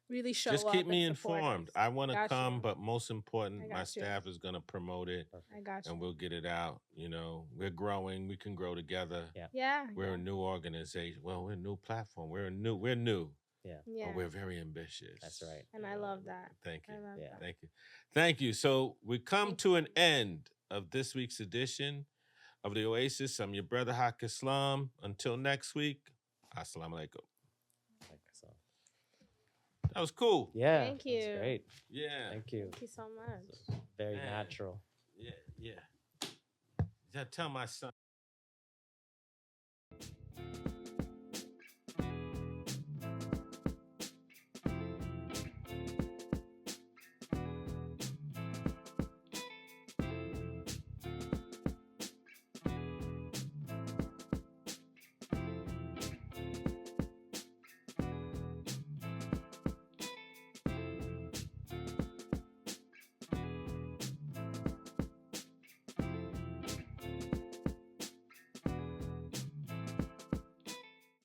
really show Just up. keep me and support informed. us. I want to Got come, you. but most important, I my got you. staff is going to promote it. I got you. And we'll get it out. You know, we're growing. We can grow together. Yeah. We're a new organization. Well, we're a new platform. We're new. Yeah. Yeah. But we're very ambitious. That's right. And I love that. Thank you. I love that. Thank you. Thank you. So we come Thank to an end of this week's edition of the Oasis. I'm your brother Haqq Islam. Until next week, assalamu alaikum. So, That was cool. yeah. Thank that was you. great. Yeah. Thank you. Thank you so much. Very Man. natural. Yeah. Yeah. Tell my son.